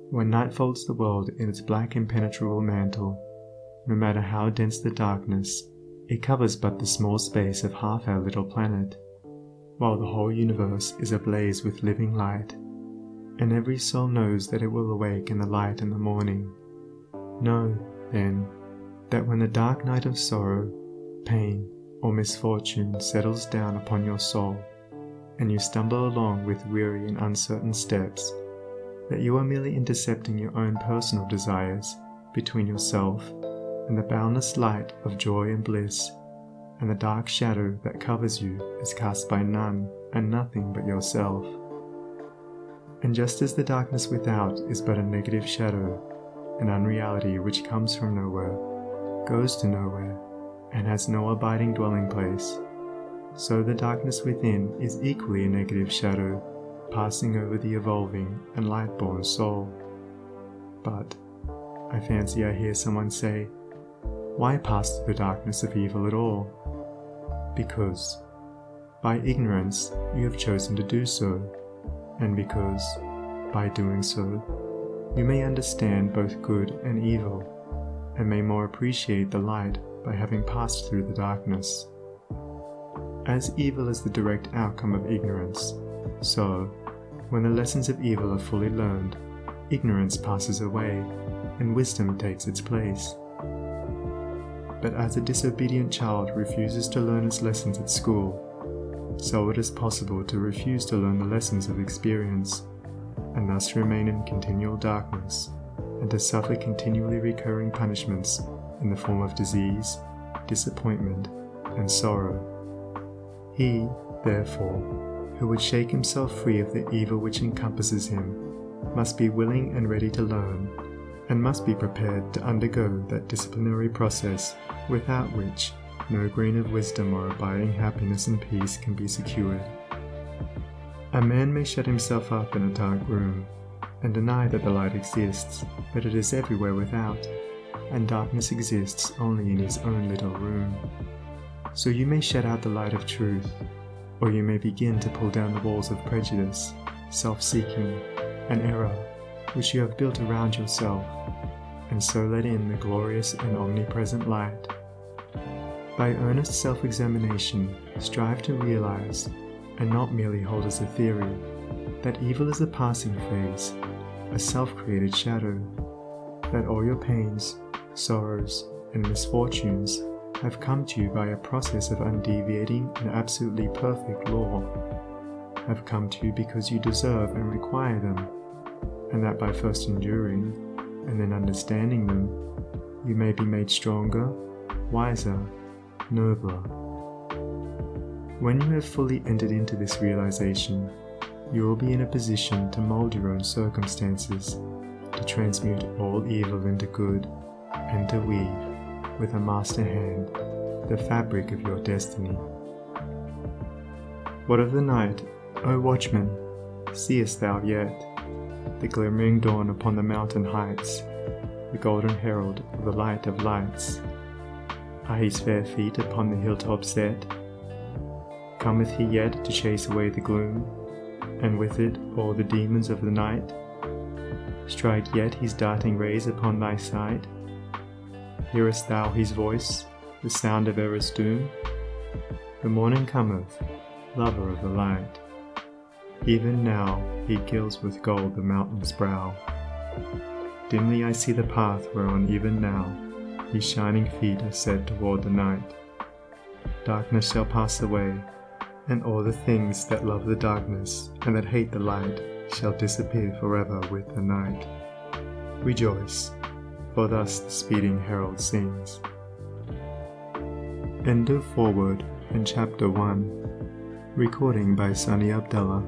When night folds the world in its black impenetrable mantle, no matter how dense the darkness, it covers but the small space of half our little planet, while the whole universe is ablaze with living light, and every soul knows that it will awake in the light in the morning. Know, then, that when the dark night of sorrow, pain, or misfortune settles down upon your soul, and you stumble along with weary and uncertain steps, that you are merely intercepting your own personal desires between yourself and the boundless light of joy and bliss, and the dark shadow that covers you is cast by none and nothing but yourself. And just as the darkness without is but a negative shadow, an unreality which comes from nowhere, goes to nowhere, and has no abiding dwelling place, so the darkness within is equally a negative shadow, passing over the evolving and light-born soul. But, I fancy I hear someone say, why pass through the darkness of evil at all? Because, by ignorance, you have chosen to do so, and because, by doing so, you may understand both good and evil, and may more appreciate the light by having passed through the darkness. As evil is the direct outcome of ignorance, so, when the lessons of evil are fully learned, ignorance passes away, and wisdom takes its place. But as a disobedient child refuses to learn its lessons at school, so it is possible to refuse to learn the lessons of experience, and thus remain in continual darkness, and to suffer continually recurring punishments in the form of disease, disappointment, and sorrow. He, therefore, who would shake himself free of the evil which encompasses him, must be willing and ready to learn, and must be prepared to undergo that disciplinary process without which no grain of wisdom or abiding happiness and peace can be secured. A man may shut himself up in a dark room, and deny that the light exists, but it is everywhere without, and darkness exists only in his own little room. So you may shut out the light of truth, or you may begin to pull down the walls of prejudice, self-seeking, and error which you have built around yourself, and so let in the glorious and omnipresent light. By earnest self-examination, strive to realize, and not merely hold as a theory, that evil is a passing phase, a self-created shadow, that all your pains, sorrows, and misfortunes have come to you by a process of undeviating and absolutely perfect law, have come to you because you deserve and require them, and that by first enduring, and then understanding them, you may be made stronger, wiser, nobler. When you have fully entered into this realization, you will be in a position to mold your own circumstances, to transmute all evil into good, and to weave, with a master hand, the fabric of your destiny. What of the night, O watchman, seest thou yet? The glimmering dawn upon the mountain heights, the golden herald of the light of lights. Are his fair feet upon the hilltop set? Cometh he yet to chase away the gloom, and with it all the demons of the night? Strike yet his darting rays upon thy sight? Hearest thou his voice, the sound of error's doom? The morning cometh, lover of the light. Even now he gilds with gold the mountain's brow. Dimly I see the path whereon even now his shining feet are set toward the night. Darkness shall pass away, and all the things that love the darkness and that hate the light shall disappear forever with the night. Rejoice, for thus the speeding herald sings. End of foreword in Chapter 1. Recording by Sunny Abdullah.